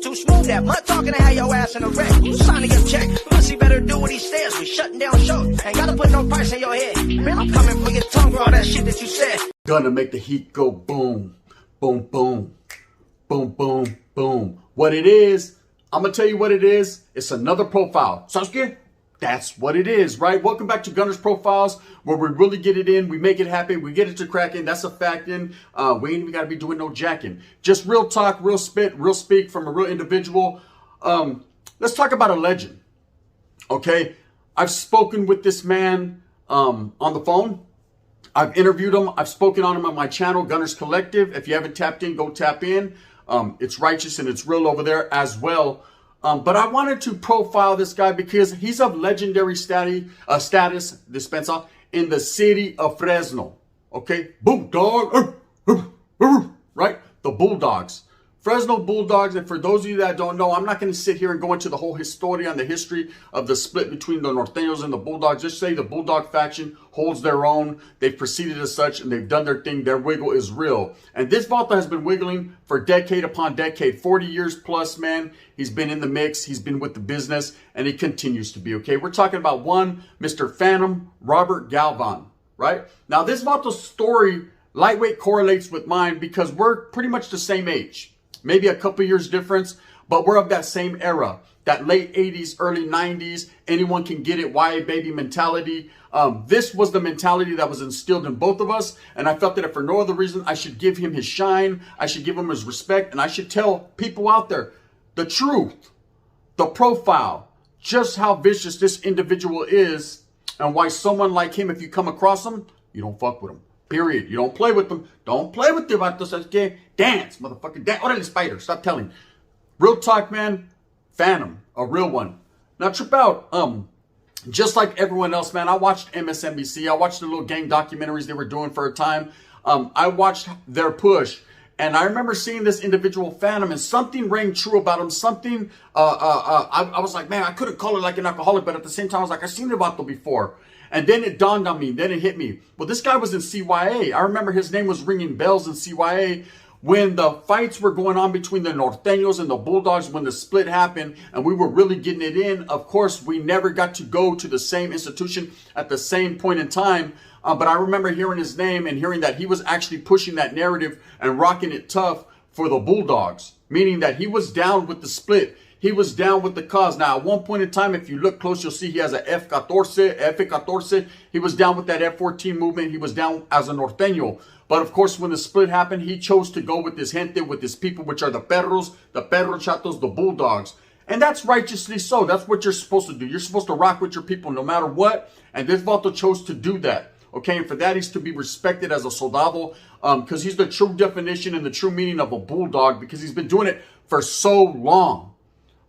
Too smooth that mud talking to have your ass in a wreck. Who's signing your check? Pussy better do what he says. We shutting down shows. Ain't gotta put no price in your head. Man, I'm coming for your tongue for all that shit that you said. Gonna make the heat go boom, boom, boom, boom, boom, boom. What it is, I'm gonna tell you what it is. It's another profile. Sounds good? That's what it is, right? Welcome back to Gunner's Profiles, where we really get it in, we make it happen, we get it to cracking. That's a fact. We ain't even got to be doing no jacking. Just real talk, real spit, real speak from a real individual. Let's talk about a legend, okay? I've spoken with this man on the phone. I've interviewed him. I've spoken on him on my channel, Gunners Collective. If you haven't tapped in, go tap in. It's righteous and it's real over there as well. But I wanted to profile this guy because he's of legendary status, dispensa, in the city of Fresno. Okay? Bulldog. Right? The Bulldogs. Fresno Bulldogs. And for those of you that don't know, I'm not going to sit here and go into the whole history on the history of the split between the Norteños and the Bulldogs. Just say the Bulldog faction holds their own. They've proceeded as such and they've done their thing. Their wiggle is real. And this Vato has been wiggling for decade upon decade, 40 years plus, man. He's been in the mix. He's been with the business and he continues to be, okay? We're talking about one, Mr. Phantom, Robert Galvan, right? Now, this Vato's story lightweight correlates with mine because we're pretty much the same age. Maybe a couple years difference, but we're of that same era, that late 80s, early 90s, anyone can get it, YA baby mentality. This was the mentality that was instilled in both of us, and I felt that if for no other reason, I should give him his shine, I should give him his respect, and I should tell people out there the truth, the profile, just how vicious this individual is, and why someone like him, if you come across him, you don't fuck with him. Period. You don't play with them. Don't play with them. Dance, motherfucker. Dance. Orale, spider. Stop telling. Real talk, man. Phantom. A real one. Now, trip out. Just like everyone else, man, I watched MSNBC. I watched the little gang documentaries they were doing for a time. I watched their push. And I remember seeing this individual Phantom and something rang true about him. Something, I was like, man, I couldn't call it like an alcoholic, but at the same time, I was like, I've seen about them before. And then it dawned on me. Then it hit me. Well, this guy was in CYA. I remember his name was ringing bells in CYA when the fights were going on between the Norteños and the Bulldogs when the split happened and we were really getting it in. Of course, we never got to go to the same institution at the same point in time. But I remember hearing his name and hearing that he was actually pushing that narrative and rocking it tough for the Bulldogs, meaning that he was down with the split. He was down with the cause. Now, at one point in time, if you look close, you'll see he has a F-14. He was down with that F-14 movement. He was down as a Norteño. But of course, when the split happened, he chose to go with his gente, with his people, which are the perros, the perro chatos, the Bulldogs. And that's righteously so. That's what you're supposed to do. You're supposed to rock with your people no matter what. And this Vato chose to do that. Okay, and for that, he's to be respected as a soldado because he's the true definition and the true meaning of a bulldog because he's been doing it for so long.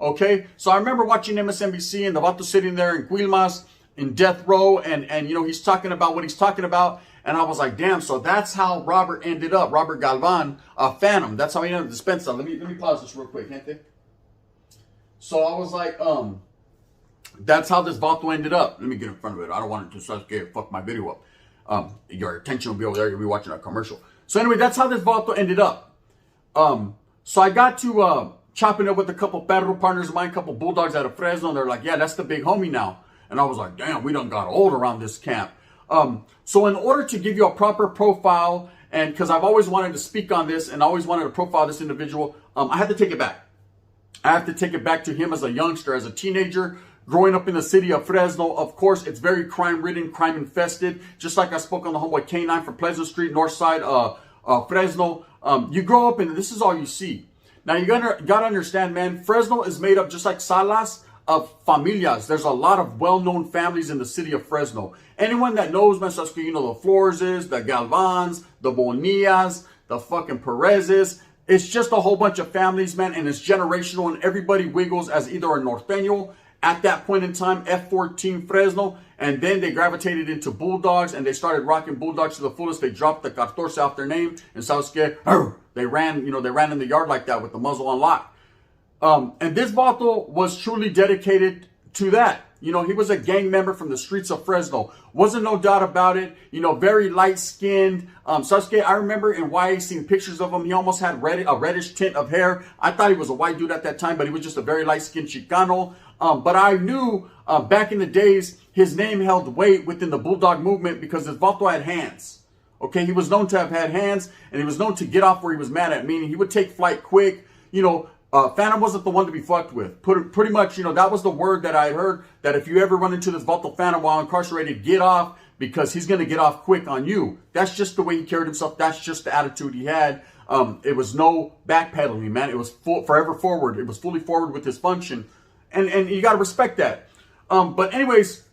Okay, so I remember watching MSNBC and the Vato sitting there in Quilmas in death row and you know, he's talking about what he's talking about. And I was like, damn, so that's how Robert ended up, Robert Galvan, Phantom. That's how he ended up dispensa. Let me pause this real quick, gente. So I was like, that's how this Vato ended up. Let me get in front of it. I don't want it to fuck my video up. Your attention will be over there. You'll be watching a commercial. So anyway, that's how this Vato ended up. So I got to chopping up with a couple perro partners of mine, a couple Bulldogs out of Fresno. And they're like, yeah, that's the big homie now. And I was like, damn, we done got old around this camp. So in order to give you a proper profile, and because I've always wanted to speak on this and always wanted to profile this individual, I had to take it back. I have to take it back to him as a youngster, as a teenager, growing up in the city of Fresno. Of course, it's very crime-ridden, crime-infested. Just like I spoke on the homeboy K9 from Pleasant Street, north side Fresno. You grow up and this is all you see. Now, you gotta understand, man, Fresno is made up just like Salas of familias. There's a lot of well-known families in the city of Fresno. Anyone that knows, man, such, you know, the Floreses, the Galvans, the Bonillas, the fucking Perezes. It's just a whole bunch of families, man, and it's generational, and everybody wiggles as either a Norteño at that point in time, F-14 Fresno, and then they gravitated into Bulldogs, and they started rocking Bulldogs to the fullest. They dropped the Catorce off their name, and South they ran, you know, they ran in the yard like that with the muzzle on lock. And this Vato was truly dedicated to that. You know, he was a gang member from the streets of Fresno. Wasn't no doubt about it. You know, very light-skinned. Sasuke, I remember in YA seeing pictures of him. He almost had a reddish tint of hair. I thought he was a white dude at that time, but he was just a very light-skinned Chicano. But I knew back in the days, his name held weight within the Bulldog movement because his Vato had hands. Okay, he was known to have had hands, and he was known to get off where he was mad at, meaning he would take flight quick. You know, Phantom wasn't the one to be fucked with. Pretty much, you know, that was the word that I heard, that if you ever run into this Vato Phantom while incarcerated, get off, because he's going to get off quick on you. That's just the way he carried himself. That's just the attitude he had. It was no backpedaling, man. It was forever forward. It was fully forward with his function. And you got to respect that. But anyways,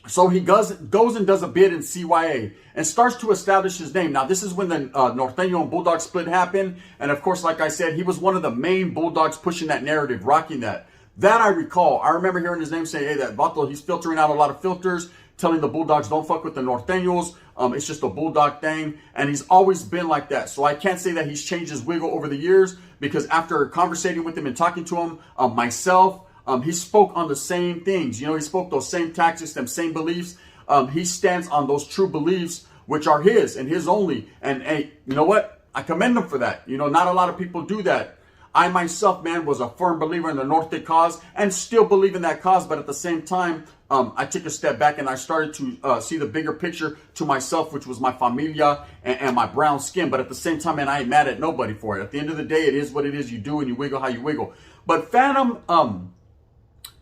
so he goes and does a bid in CYA and starts to establish his name. Now, this is when the Norteño and Bulldog split happened. And of course, like I said, he was one of the main Bulldogs pushing that narrative, rocking that. That I recall. I remember hearing his name say, hey, that Vato, he's filtering out a lot of filters, telling the Bulldogs, don't fuck with the Norteños. It's just a Bulldog thing. And he's always been like that. So I can't say that he's changed his wiggle over the years, because after conversating with him and talking to him, myself, he spoke on the same things. You know, he spoke those same tactics, them same beliefs. He stands on those true beliefs, which are his and his only. And hey, you know what? I commend him for that. You know, not a lot of people do that. I myself, man, was a firm believer in the Norte cause and still believe in that cause. But at the same time, I took a step back and I started to see the bigger picture to myself, which was my familia and my brown skin. But at the same time, man, I ain't mad at nobody for it. At the end of the day, it is what it is. You do and you wiggle how you wiggle. But Phantom,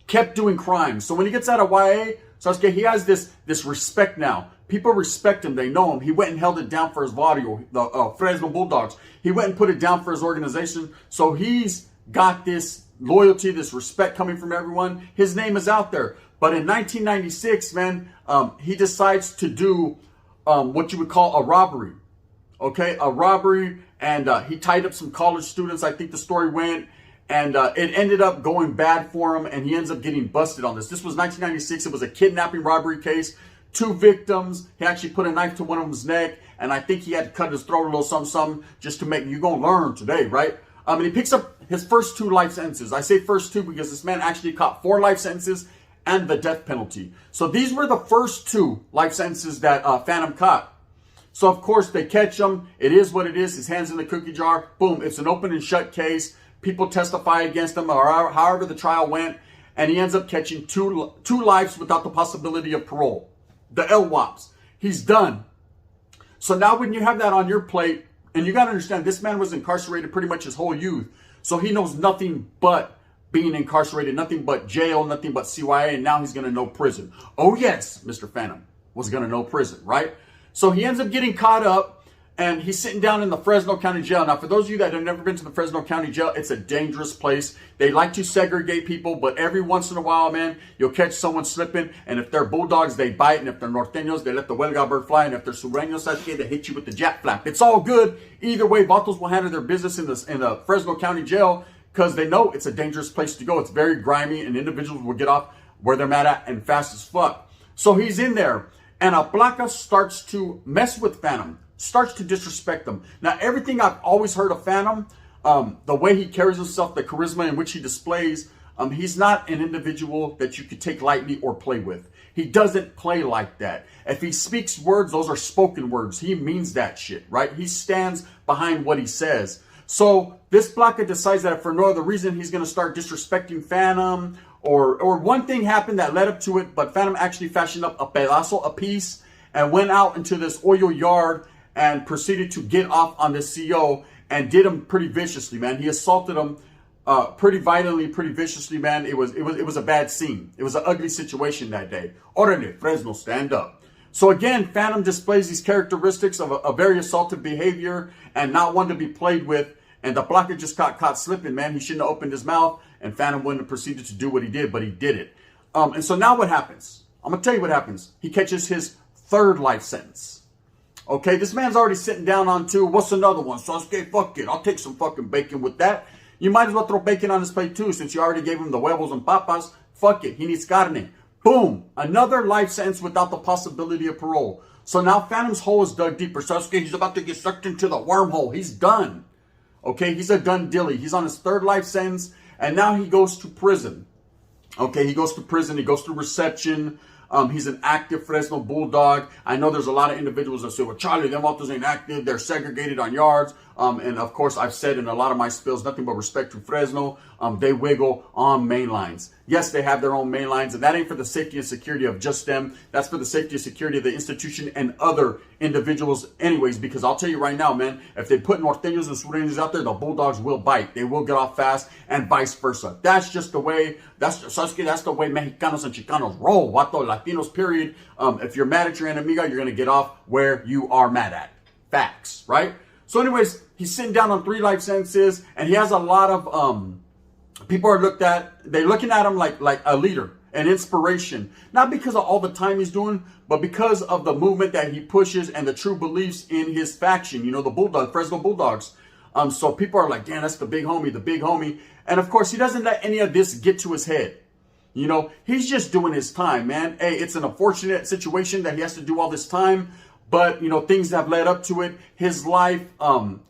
kept doing crimes. So when he gets out of YA, Sasuke, he has this respect now. People respect him. They know him. He went and held it down for his barrio, the Fresno Bulldogs. He went and put it down for his organization. So he's got this loyalty, this respect coming from everyone. His name is out there. But in 1996, man, he decides to do what you would call a robbery. Okay, a robbery. And he tied up some college students, I think the story went. And it ended up going bad for him, and he ends up getting busted on this. This was 1996. It was a kidnapping robbery case. 2 victims. He actually put a knife to one of them's neck, and I think he had to cut his throat a little something just to make, you gonna learn today, right? And he picks up his first 2 life sentences. I say first 2 because this man actually caught 4 life sentences and the death penalty. So these were the first 2 life sentences that Phantom caught. So of course they catch him. It is what it is. His hand's in the cookie jar. Boom. It's an open and shut case. People testify against him, or however the trial went, and he ends up catching two lives without the possibility of parole. The LWOPs. He's done. So now when you have that on your plate, and you got to understand, this man was incarcerated pretty much his whole youth. So he knows nothing but being incarcerated, nothing but jail, nothing but CYA, and now he's going to know prison. Oh yes, Mr. Phantom was going to know prison, right? So he ends up getting caught up. And he's sitting down in the Fresno County Jail. Now, for those of you that have never been to the Fresno County Jail, it's a dangerous place. They like to segregate people, but every once in a while, man, you'll catch someone slipping. And if they're Bulldogs, they bite. And if they're Norteños, they let the huelga bird fly. And if they're Sureños, they hit you with the jack flap. It's all good. Either way, Vatos will handle their business in the Fresno County Jail because they know it's a dangerous place to go. It's very grimy, and individuals will get off where they're mad at and fast as fuck. So he's in there, and a Placa starts to mess with Phantom. Starts to disrespect them. Now, everything I've always heard of Phantom, the way he carries himself, the charisma in which he displays, he's not an individual that you could take lightly or play with. He doesn't play like that. If he speaks words, those are spoken words. He means that shit, right? He stands behind what he says. So this Placa decides that for no other reason, he's going to start disrespecting Phantom, or one thing happened that led up to it, but Phantom actually fashioned up a pedazo, a piece, and went out into this oil yard and proceeded to get off on the CO and did him pretty viciously, man. He assaulted him pretty violently, pretty viciously, man. It was a bad scene. It was an ugly situation that day. Orale, Fresno, stand up. So again, Phantom displays these characteristics of a very assaultive behavior and not one to be played with. And the Placa just got caught slipping, man. He shouldn't have opened his mouth, and Phantom wouldn't have proceeded to do what he did, but he did it. And so now what happens? I'm going to tell you what happens. He catches his 3rd life sentence. Okay, this man's already sitting down on 2. What's another one? Sasuke, fuck it. I'll take some fucking bacon with that. You might as well throw bacon on his plate too, since you already gave him the huevos and papas. Fuck it. He needs carne. Boom. Another life sentence without the possibility of parole. So now Phantom's hole is dug deeper. Sasuke, he's about to get sucked into the wormhole. He's done. Okay, he's a done dilly. He's on his 3rd life sentence, and now he goes to prison. Okay, he goes to prison. He goes to reception. He's an active Fresno Bulldog. I know there's a lot of individuals that say, well, Charlie, them vatos ain't active. They're segregated on yards. And of course, I've said in a lot of my spills, nothing but respect to Fresno. They wiggle on main lines. Yes, they have their own main lines, and that ain't for the safety and security of just them. That's for the safety and security of the institution and other individuals anyways, because I'll tell you right now, man, if they put norteños and sureños out there, the Bulldogs will bite. They will get off fast and vice versa. That's just the way, that's the way Mexicanos and Chicanos roll. Vato, Latinos, period. If you're mad at your enemiga, you're going to get off where you are mad at. Facts, right? So anyways, he's sitting down on 3 life sentences, and he has a lot of, people are they're looking at him like a leader, an inspiration. Not because of all the time he's doing, but because of the movement that he pushes and the true beliefs in his faction, you know, the Bulldog, Fresno Bulldogs. So people are like, damn, that's the big homie, the big homie. And of course, he doesn't let any of this get to his head. You know, he's just doing his time, man. Hey, it's an unfortunate situation that he has to do all this time. But, you know, things have led up to it. His life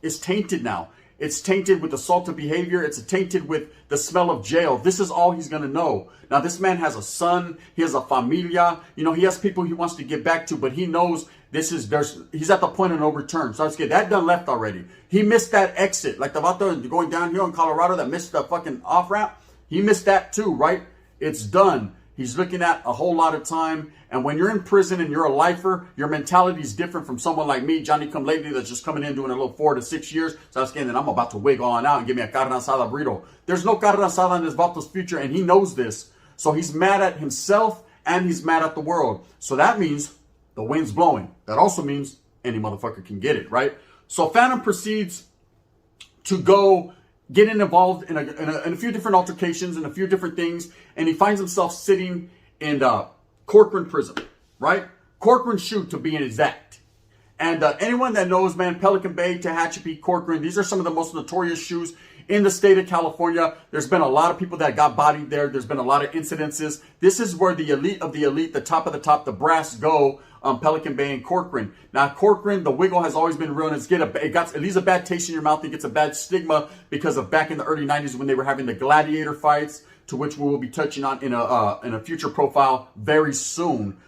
is tainted now. It's tainted with assaultive behavior. It's tainted with the smell of jail. This is all he's going to know. Now, this man has a son. He has a familia. You know, he has people he wants to get back to, but he knows he's at the point of no return. So let's get that done left already. He missed that exit. Like the vato going down here in Colorado that missed the fucking off-ramp. He missed that too, right? It's done. He's looking at a whole lot of time. And when you're in prison and you're a lifer, your mentality is different from someone like me, Johnny Come Lately, that's just coming in doing a little 4 to 6 years. So I was getting, and I'm about to wiggle on out and give me a carne asada burrito. There's no carne asada in this vato's future, and he knows this. So he's mad at himself and he's mad at the world. So that means the wind's blowing. That also means any motherfucker can get it, right? So Phantom proceeds to go getting involved in a few different altercations and a few different things, and he finds himself sitting in Corcoran prison, right? Corcoran shoot to be exact. And anyone that knows, man, Pelican Bay, Tehachapi, Corcoran, these are some of the most notorious shoes in the state of California. There's been a lot of people that got bodied there. There's been a lot of incidences. This is where the elite of the elite, the top of the top, the brass go. Pelican Bay and Corcoran. Now, Corcoran, the wiggle has always been real, and it got at least a bad taste in your mouth. It gets a bad stigma because of back in the early 90s when they were having the gladiator fights, to which we will be touching on in a future profile very soon.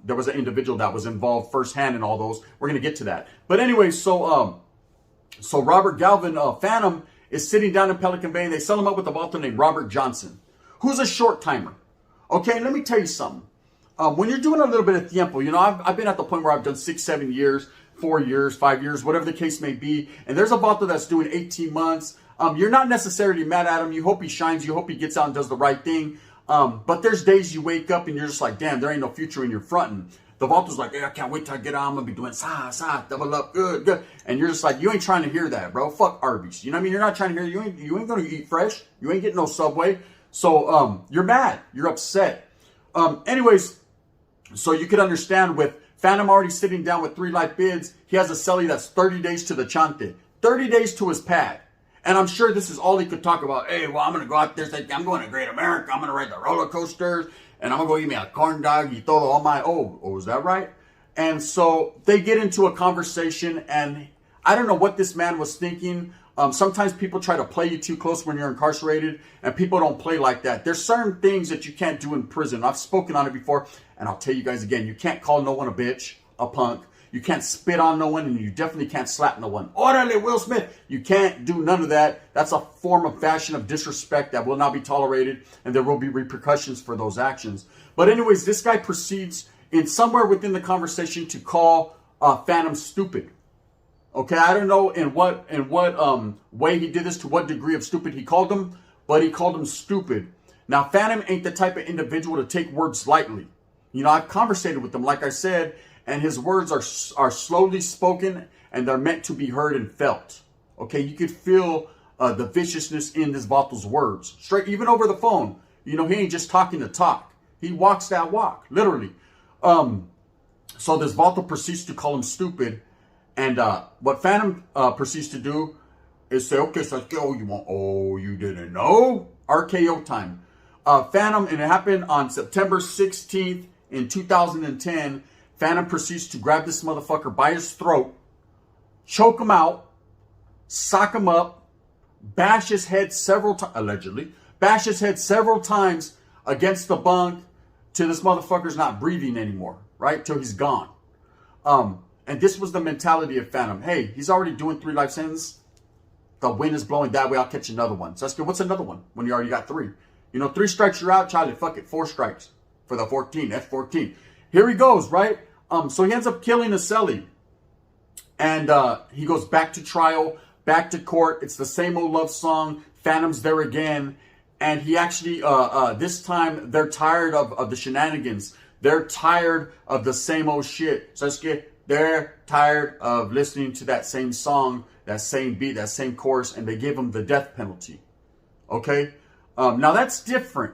There was an individual that was involved firsthand in all those. We're going to get to that. But anyway, so Robert Galvan, Phantom, is sitting down in Pelican Bay, and they sell him up with a vato named Robert Johnson, who's a short timer. Okay, let me tell you something. When you're doing a little bit of tiempo, you know, I've been at the point where I've done 6, 7 years, 4 years, 5 years, whatever the case may be. And there's a vato that's doing 18 months. You're not necessarily mad at him. You hope he shines. You hope he gets out and does the right thing. But there's days you wake up and you're just like, damn, there ain't no future in your fronting. The vato's like, hey, I can't wait till I get out. I'm going to be doing double up, good, good. And you're just like, you ain't trying to hear that, bro. Fuck Arby's. You know what I mean? You're not trying to hear, you ain't going to eat fresh. You ain't getting no Subway. So you're mad. You're upset. Anyways, so you could understand with Phantom already sitting down with 3 life bids, he has a celly that's 30 days to the chante, 30 days to his pad. And I'm sure this is all he could talk about. Hey, well, I'm going to go out there, say, I'm going to Great America. I'm going to ride the roller coasters, and I'm going to go eat me a corn dog. Y todo, all my, oh, is that right? And so they get into a conversation, and I don't know what this man was thinking. Sometimes people try to play you too close when you're incarcerated, and people don't play like that. There's certain things that you can't do in prison. I've spoken on it before, and I'll tell you guys again. You can't call no one a bitch, a punk. You can't spit on no one, and you definitely can't slap no one. Orale, Will Smith. You can't do none of that. That's a form of fashion of disrespect that will not be tolerated, and there will be repercussions for those actions. But anyways, this guy proceeds in somewhere within the conversation to call Phantom stupid. Okay, I don't know in what way he did this, to what degree of stupid he called him, but he called him stupid. Now, Phantom ain't the type of individual to take words lightly. You know, I've conversated with him, like I said, and his words are slowly spoken, and they're meant to be heard and felt. Okay, you could feel the viciousness in this vato's words, straight, even over the phone. You know, he ain't just talking to talk. He walks that walk, literally. So this vato proceeds to call him stupid. And what Phantom proceeds to do is say, okay, so you didn't know? RKO time. Phantom, and it happened on September 16th in 2010. Phantom proceeds to grab this motherfucker by his throat, choke him out, sock him up, bash his head several times, allegedly, bash his head several times against the bunk till this motherfucker's not breathing anymore, right? Till he's gone. And this was the mentality of Phantom. Hey, he's already doing 3 life sentences. The wind is blowing that way. I'll catch another one. So that's good. What's another one when you already got 3? 3 strikes, you're out. Charlie, fuck it. 4 strikes for the 14. That's 14. Here he goes, right? So he ends up killing a celly. And he goes back to trial, back to court. It's the same old love song. Phantom's there again. And he actually, this time, they're tired of the shenanigans. They're tired of the same old shit. So they're tired of listening to that same song, that same beat, that same chorus, and they give him the death penalty. Okay? Now that's different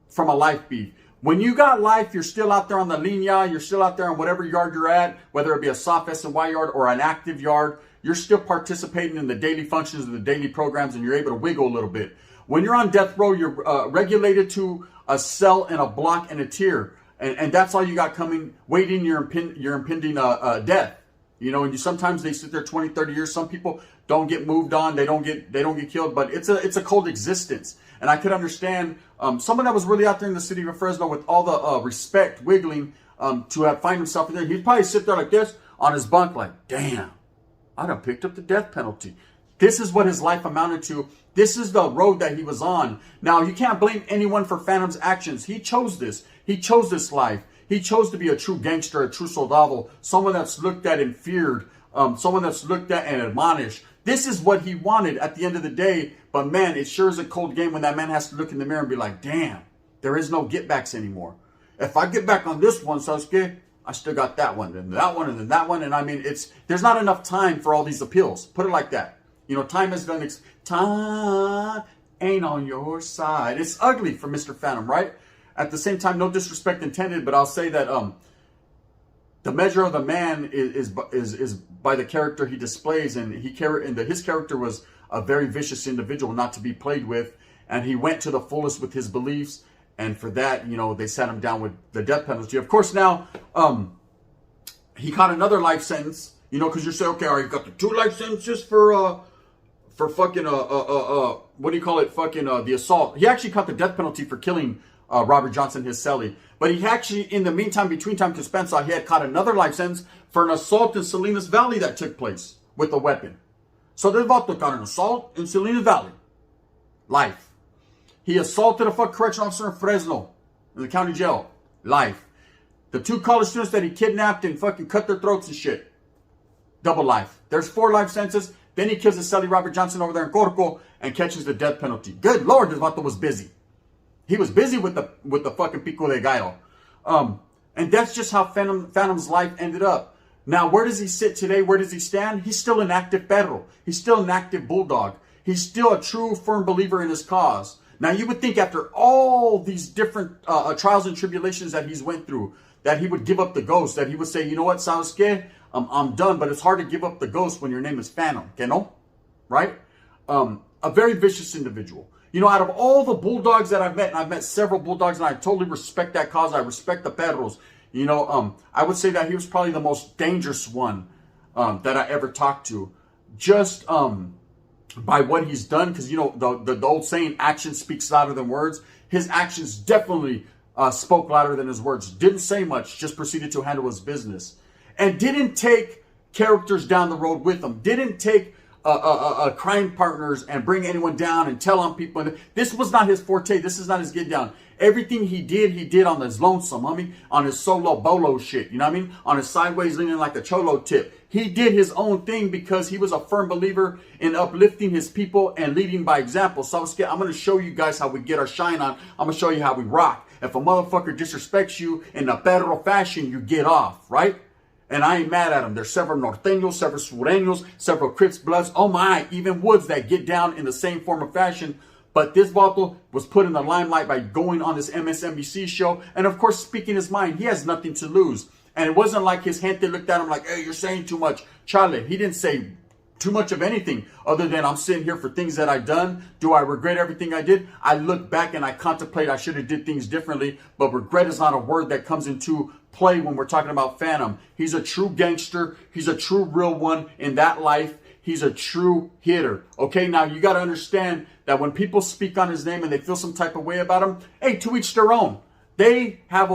from a life beef. When you got life, you're still out there on the linea, you're still out there on whatever yard you're at, whether it be a soft S&Y yard or an active yard, you're still participating in the daily functions of the daily programs, and you're able to wiggle a little bit. When you're on death row, you're regulated to a cell and a block and a tier. And that's all you got coming, waiting your impending death. And sometimes they sit there 20, 30 years. Some people don't get moved on. They don't get killed, but it's a cold existence. And I could understand someone that was really out there in the city of Fresno with all the respect, wiggling, to find himself in there. He'd probably sit there like this on his bunk like, damn, I done picked up the death penalty. This is what his life amounted to. This is the road that he was on. Now, you can't blame anyone for Phantom's actions. He chose this. He chose this life. He chose to be a true gangster, a true soldado, someone that's looked at and feared, someone that's looked at and admonished. This is what he wanted at the end of the day. But man, it sure is a cold game when that man has to look in the mirror and be like, damn, there is no get backs anymore. If I get back on this one, Sasuke, I still got that one, and that one, and then that one. And I mean, there's not enough time for all these appeals. Put it like that. Time has done, time ain't on your side. It's ugly for Mr. Phantom, right? At the same time, no disrespect intended, but I'll say that the measure of the man is by the character he displays, and his character was a very vicious individual, not to be played with, and he went to the fullest with his beliefs, and for that, they sat him down with the death penalty. Of course, now he caught another life sentence, because you say, okay, all right, you got the 2 life sentences for fucking what do you call it? Fucking the assault. He actually caught the death penalty for killing Robert Johnson, his celly. But he actually, in the meantime, between time to Spencer, he had caught another life sentence for an assault in Salinas Valley that took place with a weapon. So they've also got an assault in Salinas Valley. Life. He assaulted a correctional officer in Fresno, in the county jail. Life. The 2 college students that he kidnapped and fucking cut their throats and shit. Double life. There's 4 life sentences. Then he kills his celly Robert Johnson over there in Corco and catches the death penalty. Good Lord, this vato was busy. He was busy with the fucking pico de gallo. And that's just how Phantom's life ended up. Now, where does he sit today? Where does he stand? He's still an active federal. He's still an active bulldog. He's still a true, firm believer in his cause. Now, you would think after all these different trials and tribulations that he's went through, that he would give up the ghost, that he would say, you know what, Sasuke, I'm done, but it's hard to give up the ghost when your name is Phantom, que no? Right? A very vicious individual. Out of all the bulldogs that I've met, and I've met several bulldogs, and I totally respect that cause. I respect the perros. I would say that he was probably the most dangerous one that I ever talked to. Just by what he's done, because, the old saying, action speaks louder than words. His actions definitely spoke louder than his words. Didn't say much, just proceeded to handle his business. And didn't take characters down the road with him. Didn't take crime partners and bring anyone down and tell on people. This was not his forte. This is not his get down. Everything he did on his lonesome, on his solo bolo shit. You know what I mean? On his sideways leaning like a cholo tip. He did his own thing because he was a firm believer in uplifting his people and leading by example. So I'm going to show you guys how we get our shine on. I'm going to show you how we rock. If a motherfucker disrespects you in a federal fashion, you get off, right? And I ain't mad at them. There's several norteños, several sureños, several Crips, Bloods, oh my, even Woods that get down in the same form of fashion. But this vato was put in the limelight by going on this MSNBC show. And of course, speaking his mind, he has nothing to lose. And it wasn't like his gente looked at him like, hey, you're saying too much. Charlie, he didn't say too much of anything other than I'm sitting here for things that I've done. Do I regret everything I did? I look back and I contemplate I should have did things differently. But regret is not a word that comes into play when we're talking about Phantom. He's a true gangster. He's a true real one in that life. he's a true hitter. Okay, now you got to understand that when people speak on his name and they feel some type of way about him, hey, to each their own. They have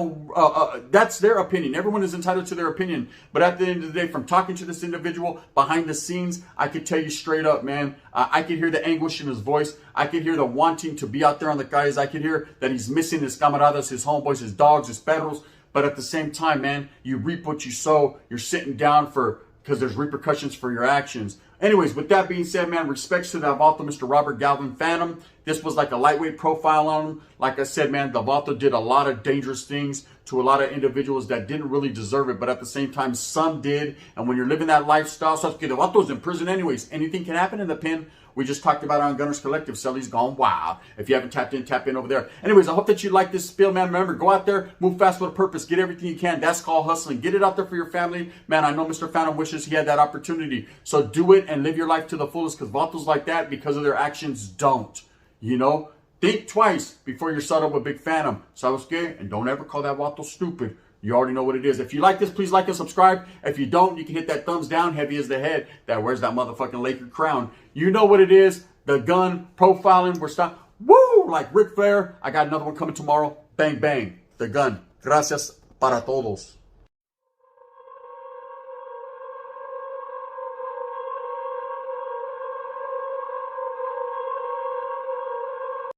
that's their opinion. Everyone is entitled to their opinion. But at the end of the day, from talking to this individual behind the scenes, I could tell you straight up, man, I could hear the anguish in his voice. I could hear the wanting to be out there on the guys. I could hear that he's missing his camaradas, his homeboys, his dogs, his perros. But at the same time, man, you reap what you sow. You're sitting down because there's repercussions for your actions. Anyways, with that being said, man, respects to the Vato, Mr. Robert Galvan Phantom. This was like a lightweight profile on him. Like I said, man, the Vato did a lot of dangerous things to a lot of individuals that didn't really deserve it. But at the same time, some did. And when you're living that lifestyle, so the Vato's in prison anyways. Anything can happen in the pen. We just talked about it on Gunners Collective. Sully's gone wild. If you haven't tapped in, tap in over there. Anyways, I hope that you like this spiel, man. Remember, go out there, move fast with a purpose, get everything you can. That's called hustling. Get it out there for your family. Man, I know Mr. Phantom wishes he had that opportunity. So do it and live your life to the fullest, because Vatos like that, because of their actions, don't. You know? Think twice before you're settled with Big Phantom. ¿Sabes? And don't ever call that Vato stupid. You already know what it is. If you like this, please like and subscribe. If you don't, you can hit that thumbs down, heavy as the head that wears that motherfucking Laker crown. You know what it is. The gun profiling. We're stopping. Woo! Like Ric Flair. I got another one coming tomorrow. Bang, bang. The gun. Gracias para todos.